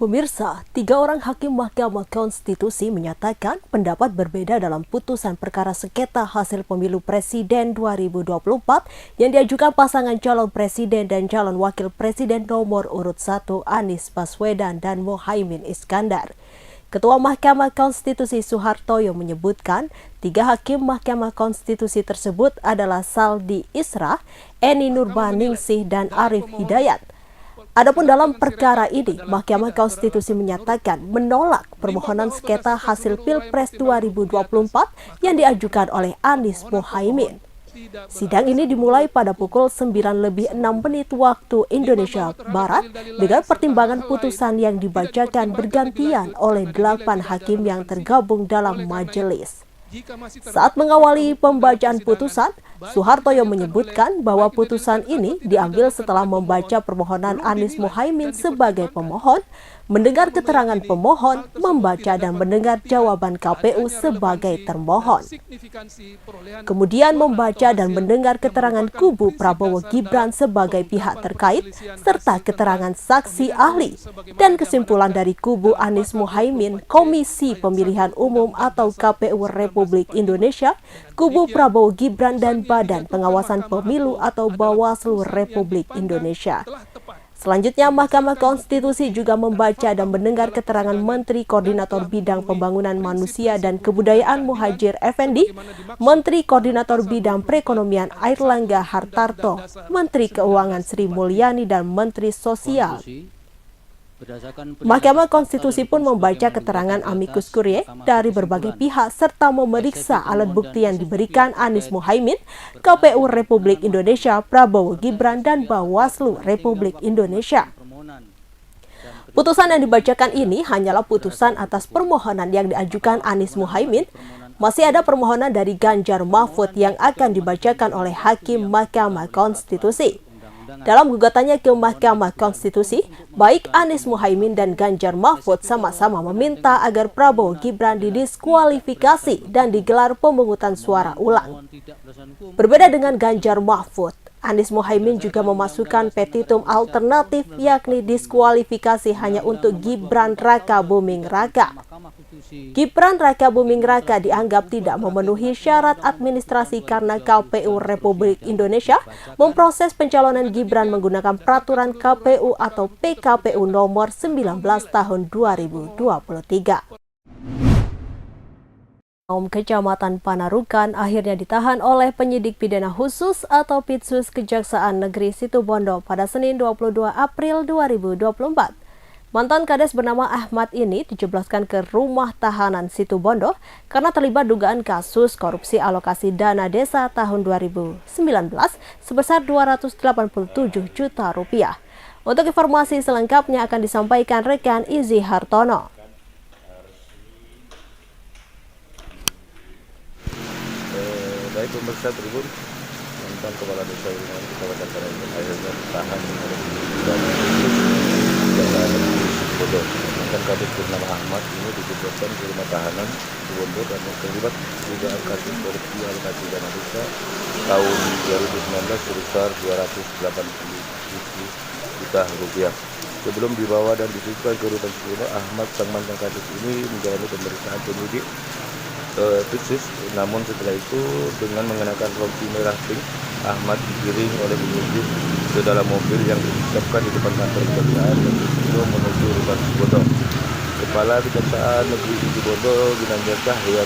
Pemirsa, 3 orang hakim Mahkamah Konstitusi menyatakan pendapat berbeda dalam putusan perkara sengketa hasil pemilu presiden 2024 yang diajukan pasangan calon presiden dan calon wakil presiden nomor urut 1 Anies Baswedan dan Muhaimin Iskandar. Ketua Mahkamah Konstitusi Soehartoyo menyebutkan 3 hakim Mahkamah Konstitusi tersebut adalah Saldi Isra, Eni Nurbaningsih, dan Arief Hidayat. Adapun dalam perkara ini, Mahkamah Konstitusi menyatakan menolak permohonan sengketa hasil Pilpres 2024 yang diajukan oleh Anies Muhaimin. Sidang ini dimulai pada pukul 9:06 waktu Indonesia Barat dengan pertimbangan putusan yang dibacakan bergantian oleh 8 hakim yang tergabung dalam majelis. Saat mengawali pembacaan putusan, Soehartoyo menyebutkan bahwa putusan ini diambil setelah membaca permohonan Anies Muhaimin sebagai pemohon, mendengar keterangan pemohon, membaca dan mendengar jawaban KPU sebagai termohon. Kemudian membaca dan mendengar keterangan kubu Prabowo Gibran sebagai pihak terkait, serta keterangan saksi ahli, dan kesimpulan dari kubu Anies Muhaimin, Komisi Pemilihan Umum atau KPU Republik Indonesia, kubu Prabowo Gibran, dan Badan Pengawasan Pemilu atau Bawaslu Republik Indonesia. Selanjutnya, Mahkamah Konstitusi juga membaca dan mendengar keterangan Menteri Koordinator Bidang Pembangunan Manusia dan Kebudayaan Muhadjir Effendi, Menteri Koordinator Bidang Perekonomian Airlangga Hartarto, Menteri Keuangan Sri Mulyani, dan Menteri Sosial. Mahkamah Konstitusi pun membaca keterangan amicus curiae dari berbagai pihak serta memeriksa alat bukti yang diberikan Anies Muhaimin, KPU Republik Indonesia, Prabowo Gibran, dan Bawaslu Republik Indonesia. Putusan yang dibacakan ini hanyalah putusan atas permohonan yang diajukan Anies Muhaimin. Masih ada permohonan dari Ganjar Mahfud yang akan dibacakan oleh Hakim Mahkamah Konstitusi. Dalam gugatannya ke Mahkamah Konstitusi, baik Anies Muhaimin dan Ganjar Mahfud sama-sama meminta agar Prabowo Gibran didiskualifikasi dan digelar pemungutan suara ulang. Berbeda dengan Ganjar Mahfud, Anies Muhaimin juga memasukkan petitum alternatif yakni diskualifikasi hanya untuk Gibran Raka Buming Raka. Gibran Raka Buming Raka dianggap tidak memenuhi syarat administrasi karena KPU Republik Indonesia memproses pencalonan Gibran menggunakan peraturan KPU atau PKPU nomor 19 tahun 2023. Kecamatan Panarukan akhirnya ditahan oleh penyidik pidana khusus atau Pitsus Kejaksaan Negeri Situbondo pada Senin 22 April 2024. Mantan Kades bernama Ahmad ini dijebloskan ke rumah tahanan Situbondo karena terlibat dugaan kasus korupsi alokasi dana desa tahun 2019 sebesar 287 juta rupiah. Untuk informasi selengkapnya akan disampaikan rekan Izzy Hartono. Baik pemirsa Tribun, mantan Kepala Desa Wiringan Kecamatan Panarukan akhirnya ditahan oleh Bodoh. Mantan Kadis bernama Ahmad ini dijebloskan ke rumah tahanan Situbondo dan terlibat dugaan kasus korupsi alokasi dana desa tahun 2019 sebesar 287 juta rupiah. Sebelum dibawa dan dititipkan ke rutan Situbondo, Ahmad sang mantan Kadis ini menjalani pemeriksaan penyidik Pitsus. Namun setelah itu dengan mengenakan rompi merah pink, Ahmad digiring oleh penyidik ke dalam mobil yang disiapkan di depan kantor kejaksaan Negeri menuju rutan Situbondo. Kepala Kejaksaan Negeri Situbondo Ginanjar Cahya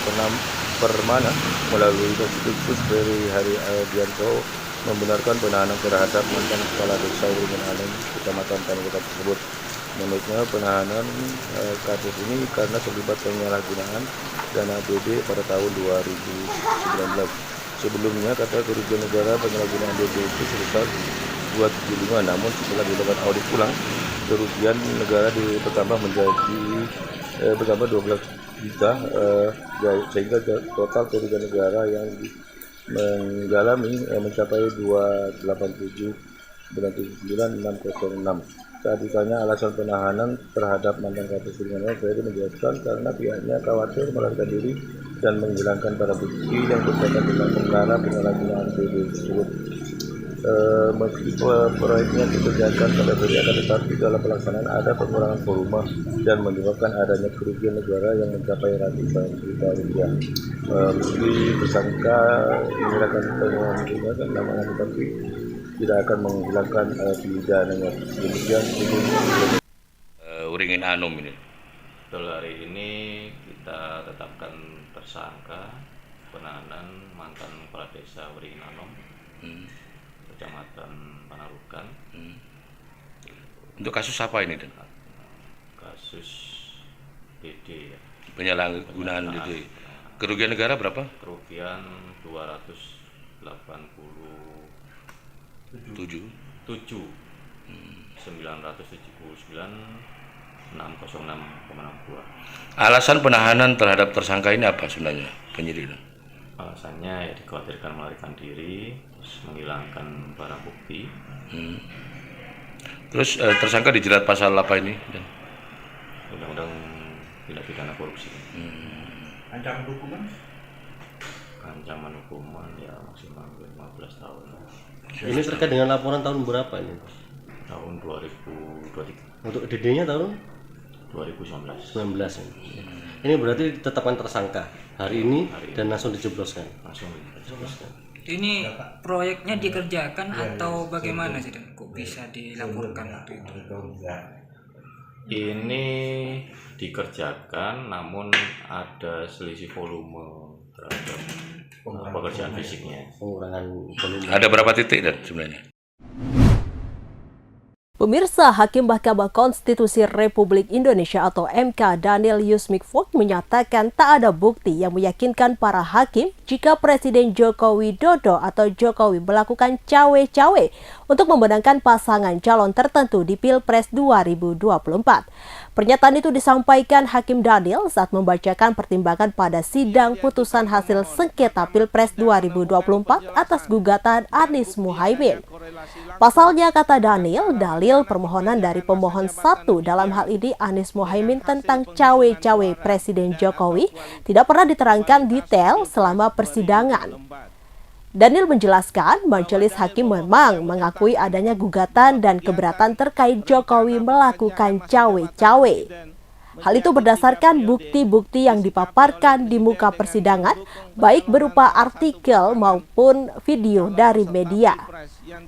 Permana melalui Pitsus Ferry Hari Adianto membenarkan penahanan terhadap mantan Kepala Desa Wiringan Alem Kecamatan Panarukan tersebut. Menurutnya penahanan kasus ini karena terlibat penyalahgunaan dana APBD pada tahun 2019. Sebelumnya kata kerugian negara penyalahgunaan APBD itu sebesar 275, namun setelah dilakukan audit ulang, kerugian negara bertambah menjadi 12 juta, sehingga total kerugian negara yang mengalami mencapai 287.979.606. Saat ditanya alasan penahanan terhadap mantan Kadis Wiringan, Ferry menjelaskan karena pihaknya khawatir melarikan diri dan menghilangkan barang bukti yang berkaitan dengan perkara penyalahgunaan APBD tersebut. meski proyeknya dikerjakan pada periode akan tetapi dalam pelaksanaan ada pengurangan volume dan menyebabkan adanya kerugian negara yang mencapai ratusan juta rupiah. Meski tersangka menyerahkan temuan namanya tetapi tidak akan menghilangkan pidananya. Demikian Uringin Anum ini. Betul, hari ini kita tetapkan tersangka penahanan mantan kepala desa Uringin Anom, Kecamatan Panarukan. Untuk kasus apa ini, Dan? Kasus BD ya. Penyalahgunaan itu. Kerugian negara berapa? Kerugian 287 979.606,62. Alasan penahanan terhadap tersangka ini apa sebenarnya, penyidik? Alasannya ya dikhawatirkan melarikan diri, terus menghilangkan barang bukti. Terus tersangka dijerat pasal apa ini, Dan? Undang-undang tindak pidana korupsi. Ancaman hukuman? Ancaman hukuman ya maksimal 15 tahun. Ini terkait dengan laporan tahun berapa ini? Tahun 2023. Untuk DD-nya tahun 2019. 19 ini. Ini berarti ditetapkan tersangka hari ini dan langsung dijebloskan. Langsung dijebloskan. Ini proyeknya dikerjakan atau bagaimana sih, Dan? Kok bisa dilaporkan waktu itu? Ini dikerjakan namun ada selisih volume terhadap pekerjaan fisiknya. Pengurangan volume. Ada berapa titik, Dan, sebenarnya? Pemirsa, Hakim Mahkamah Konstitusi Republik Indonesia atau MK Daniel Yusmik Vogt menyatakan tak ada bukti yang meyakinkan para hakim jika Presiden Joko Widodo atau Jokowi melakukan cawe-cawe untuk memenangkan pasangan calon tertentu di Pilpres 2024. Pernyataan itu disampaikan Hakim Daniel saat membacakan pertimbangan pada sidang putusan hasil sengketa Pilpres 2024 atas gugatan Anies Muhaimin. Pasalnya, kata Daniel, dalil permohonan dari pemohon 1 dalam hal ini Anies Muhaimin tentang cawe-cawe Presiden Jokowi tidak pernah diterangkan detail selama persidangan. Daniel menjelaskan majelis hakim memang mengakui adanya gugatan dan keberatan terkait Jokowi melakukan cawe-cawe. Hal itu berdasarkan bukti-bukti yang dipaparkan di muka persidangan, baik berupa artikel maupun video dari media.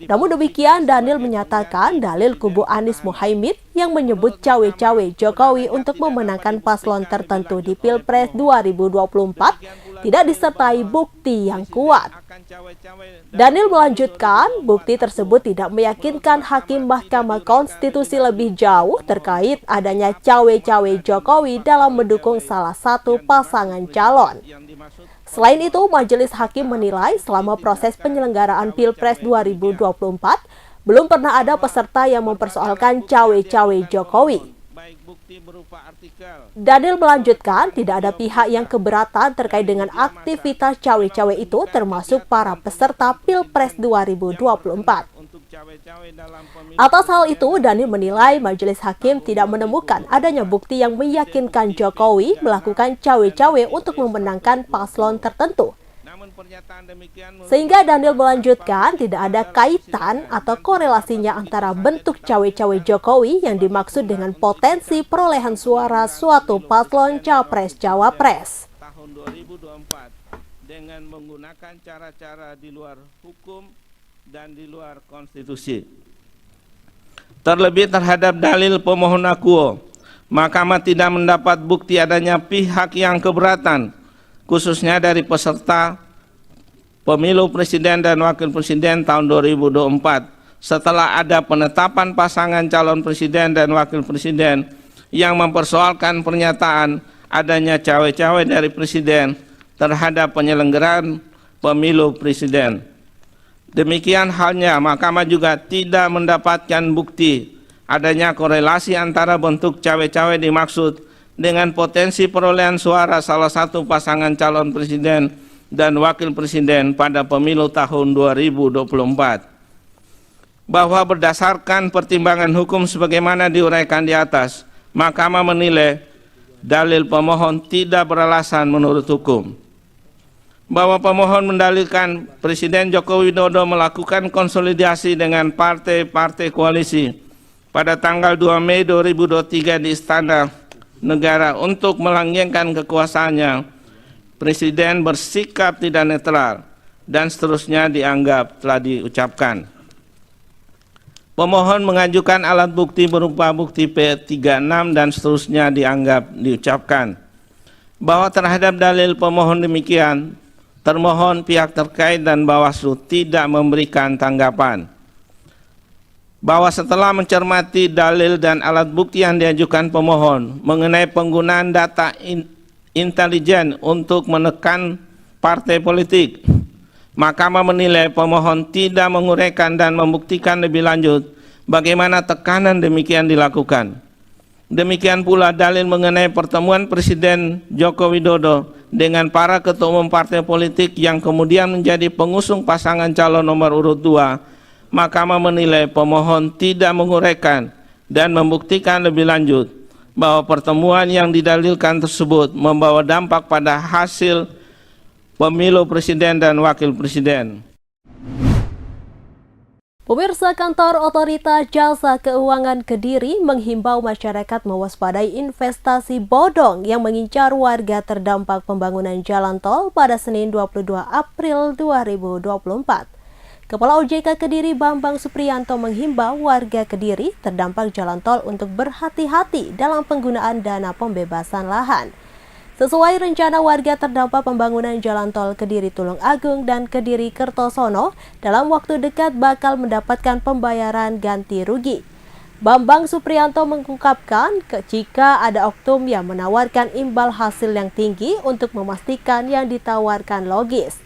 Namun demikian, Daniel menyatakan dalil kubu Anies Muhaimin yang menyebut cawe-cawe Jokowi untuk memenangkan paslon tertentu di Pilpres 2024 tidak disertai bukti yang kuat. Daniel melanjutkan, bukti tersebut tidak meyakinkan Hakim Mahkamah Konstitusi lebih jauh terkait adanya cawe-cawe Jokowi dalam mendukung salah satu pasangan calon. Selain itu, majelis hakim menilai selama proses penyelenggaraan Pilpres 2024, belum pernah ada peserta yang mempersoalkan cawe-cawe Jokowi. Daniel melanjutkan, tidak ada pihak yang keberatan terkait dengan aktivitas cawe-cawe itu, termasuk para peserta Pilpres 2024. Atas hal itu, Daniel menilai majelis hakim tidak menemukan adanya bukti yang meyakinkan Jokowi melakukan cawe-cawe untuk memenangkan paslon tertentu. Sehingga Daniel melanjutkan, tidak ada kaitan atau korelasinya antara bentuk cawe-cawe Jokowi yang dimaksud dengan potensi perolehan suara suatu paslon capres-cawapres. Tahun 2024 dengan menggunakan cara-cara di luar hukum dan di luar konstitusi. Terlebih terhadap dalil pemohon akuo, Mahkamah tidak mendapat bukti adanya pihak yang keberatan, khususnya dari peserta Pemilu Presiden dan Wakil Presiden tahun 2024 setelah ada penetapan pasangan calon presiden dan wakil presiden yang mempersoalkan pernyataan adanya cawe-cawe dari presiden terhadap penyelenggaraan pemilu presiden. Demikian halnya Mahkamah juga tidak mendapatkan bukti adanya korelasi antara bentuk cawe-cawe dimaksud dengan potensi perolehan suara salah satu pasangan calon presiden dan wakil presiden pada pemilu tahun 2024. Bahwa berdasarkan pertimbangan hukum sebagaimana diuraikan di atas, Mahkamah menilai dalil pemohon tidak beralasan menurut hukum. bahwa pemohon mendalilkan Presiden Joko Widodo melakukan konsolidasi dengan partai-partai koalisi pada tanggal 2 Mei 2023 di Istana Negara untuk melanggengkan kekuasaannya. Presiden bersikap tidak netral dan seterusnya dianggap telah diucapkan. Pemohon mengajukan alat bukti berupa bukti P36 dan seterusnya dianggap diucapkan. Bahwa terhadap dalil pemohon demikian, termohon, pihak terkait dan Bawaslu tidak memberikan tanggapan. Bahwa setelah mencermati dalil dan alat bukti yang diajukan pemohon mengenai penggunaan data intelijen untuk menekan partai politik, Mahkamah menilai pemohon tidak menguraikan dan membuktikan lebih lanjut bagaimana tekanan demikian dilakukan. Demikian pula dalil mengenai pertemuan Presiden Joko Widodo dengan para ketua umum partai politik yang kemudian menjadi pengusung pasangan calon nomor urut 2. Mahkamah menilai pemohon tidak menguraikan dan membuktikan lebih lanjut bahwa pertemuan yang didalilkan tersebut membawa dampak pada hasil pemilu presiden dan wakil presiden. Pemirsa, Kantor Otoritas Jasa Keuangan Kediri menghimbau masyarakat mewaspadai investasi bodong yang mengincar warga terdampak pembangunan jalan tol pada Senin 22 April 2024. Kepala OJK Kediri Bambang Supriyanto menghimbau warga Kediri terdampak jalan tol untuk berhati-hati dalam penggunaan dana pembebasan lahan. Sesuai rencana, warga terdampak pembangunan jalan tol Kediri Tulung Agung dan Kediri Kertosono dalam waktu dekat bakal mendapatkan pembayaran ganti rugi. Bambang Supriyanto mengungkapkan jika ada oknum yang menawarkan imbal hasil yang tinggi untuk memastikan yang ditawarkan logis.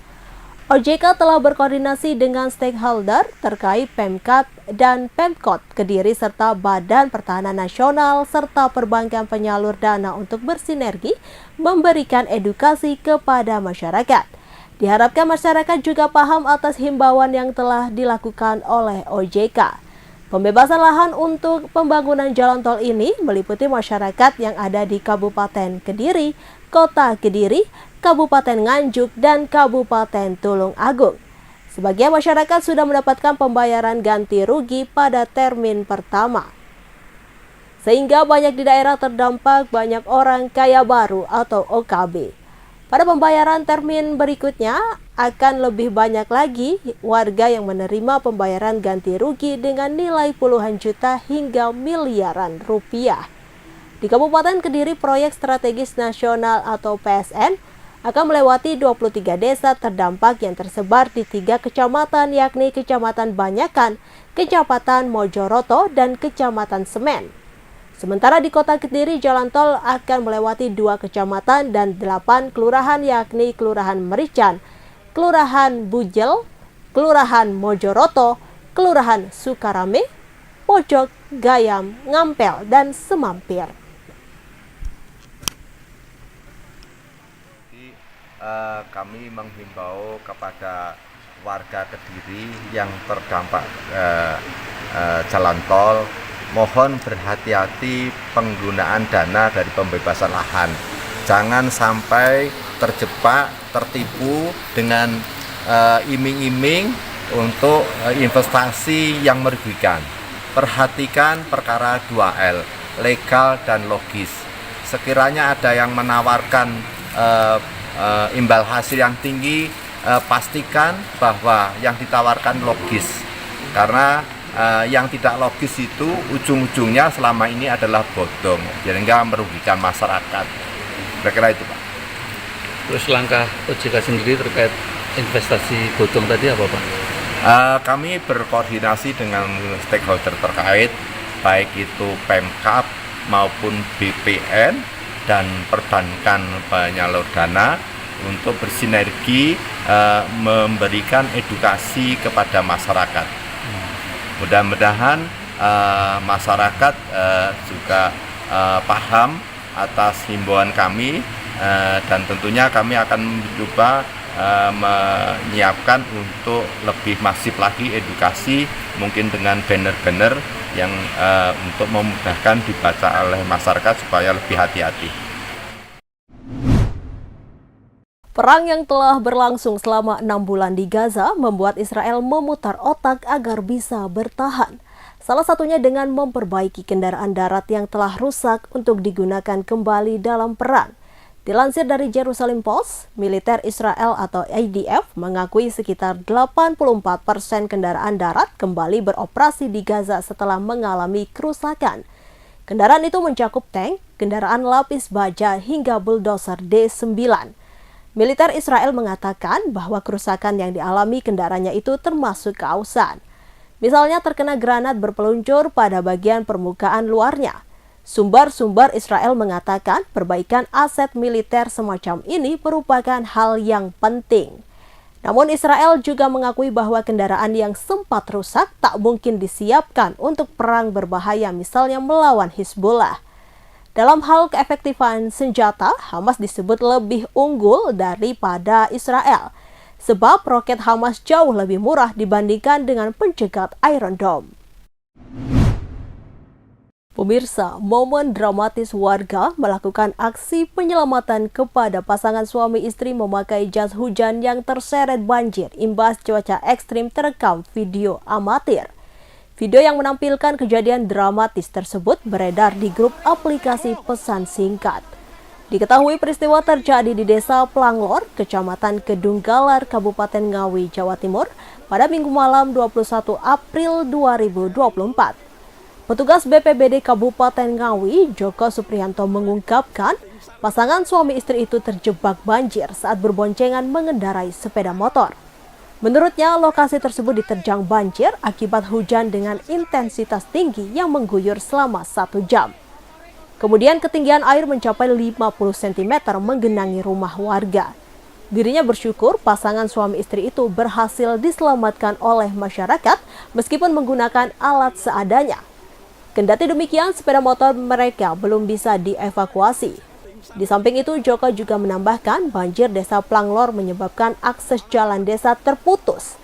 OJK telah berkoordinasi dengan stakeholder terkait Pemkab dan Pemkot Kediri serta Badan Pertahanan Nasional serta perbankan penyalur dana untuk bersinergi memberikan edukasi kepada masyarakat. Diharapkan masyarakat juga paham atas himbauan yang telah dilakukan oleh OJK. Pembebasan lahan untuk pembangunan jalan tol ini meliputi masyarakat yang ada di Kabupaten Kediri, Kota Kediri, Kabupaten Nganjuk, dan Kabupaten Tulung Agung. Sebagian masyarakat sudah mendapatkan pembayaran ganti rugi pada termin pertama. Sehingga banyak di daerah terdampak banyak orang kaya baru atau OKB. Pada pembayaran termin berikutnya akan lebih banyak lagi warga yang menerima pembayaran ganti rugi dengan nilai puluhan juta hingga miliaran rupiah. Di Kabupaten Kediri, proyek strategis nasional atau PSN akan melewati 23 desa terdampak yang tersebar di 3 kecamatan, yakni Kecamatan Banyakan, Kecamatan Mojoroto, dan Kecamatan Semen. Sementara di Kota Kediri, jalan tol akan melewati 2 kecamatan dan 8 kelurahan, yakni Kelurahan Merican, Kelurahan Bujel, Kelurahan Mojoroto, Kelurahan Sukarame, Pojok, Gayam, Ngampel, dan Semampir. Kami menghimbau kepada warga Kediri yang terdampak jalan tol, mohon berhati-hati penggunaan dana dari pembebasan lahan. Jangan sampai terjebak, tertipu dengan iming-iming untuk investasi yang merugikan. Perhatikan perkara 2L, legal dan logis. Sekiranya ada yang menawarkan imbal hasil yang tinggi, pastikan bahwa yang ditawarkan logis. Karena yang tidak logis itu ujung-ujungnya selama ini adalah bodong, sehingga merugikan masyarakat. Kira-kira itu, Pak. Terus langkah OJK sendiri terkait investasi bodong tadi apa, Pak? Kami berkoordinasi dengan stakeholder terkait, baik itu Pemkab maupun BPN dan perbankan penyalur dana untuk bersinergi memberikan edukasi kepada masyarakat. Mudah-mudahan masyarakat juga paham atas himbauan kami, dan tentunya kami akan mencoba menyiapkan untuk lebih masif lagi edukasi, mungkin dengan banner-banner yang untuk memudahkan dibaca oleh masyarakat supaya lebih hati-hati. Perang yang telah berlangsung selama 6 bulan di Gaza membuat Israel memutar otak agar bisa bertahan. Salah satunya dengan memperbaiki kendaraan darat yang telah rusak untuk digunakan kembali dalam perang. Dilansir dari Jerusalem Post, militer Israel atau IDF mengakui sekitar 84% kendaraan darat kembali beroperasi di Gaza setelah mengalami kerusakan. Kendaraan itu mencakup tank, kendaraan lapis baja hingga bulldozer D9. Militer Israel mengatakan bahwa kerusakan yang dialami kendaraannya itu termasuk keausan. Misalnya terkena granat berpeluncur pada bagian permukaan luarnya. Sumber-sumber Israel mengatakan perbaikan aset militer semacam ini merupakan hal yang penting. Namun Israel juga mengakui bahwa kendaraan yang sempat rusak tak mungkin disiapkan untuk perang berbahaya misalnya melawan Hizbullah. Dalam hal keefektifan senjata, Hamas disebut lebih unggul daripada Israel, sebab roket Hamas jauh lebih murah dibandingkan dengan pencegat Iron Dome. Pemirsa, momen dramatis warga melakukan aksi penyelamatan kepada pasangan suami istri memakai jas hujan yang terseret banjir imbas cuaca ekstrim terekam video amatir. Video yang menampilkan kejadian dramatis tersebut beredar di grup aplikasi pesan singkat. Diketahui peristiwa terjadi di Desa Planglor, Kecamatan Kedunggalar, Kabupaten Ngawi, Jawa Timur pada Minggu malam 21 April 2024. Petugas BPBD Kabupaten Ngawi, Joko Supriyanto mengungkapkan pasangan suami istri itu terjebak banjir saat berboncengan mengendarai sepeda motor. Menurutnya, lokasi tersebut diterjang banjir akibat hujan dengan intensitas tinggi yang mengguyur selama 1 jam. Kemudian ketinggian air mencapai 50 cm menggenangi rumah warga. Dirinya bersyukur pasangan suami istri itu berhasil diselamatkan oleh masyarakat meskipun menggunakan alat seadanya. Kendati demikian, sepeda motor mereka belum bisa dievakuasi. Di samping itu, Joko juga menambahkan banjir Desa Planglor menyebabkan akses jalan desa terputus.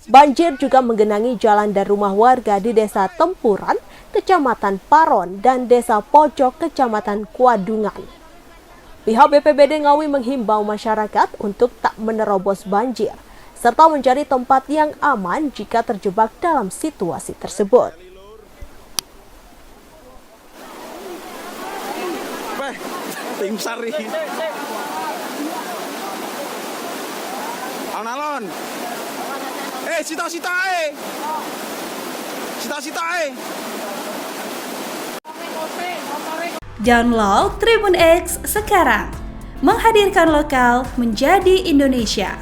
Banjir juga menggenangi jalan dan rumah warga di Desa Tempuran, Kecamatan Paron, dan Desa Pojok, Kecamatan Kuadungan. Pihak BPBD Ngawi menghimbau masyarakat untuk tak menerobos banjir, serta mencari tempat yang aman jika terjebak dalam situasi tersebut. Tim Sari. Alon-alon. Cita-cita. Download Tribun X sekarang. Menghadirkan lokal menjadi Indonesia.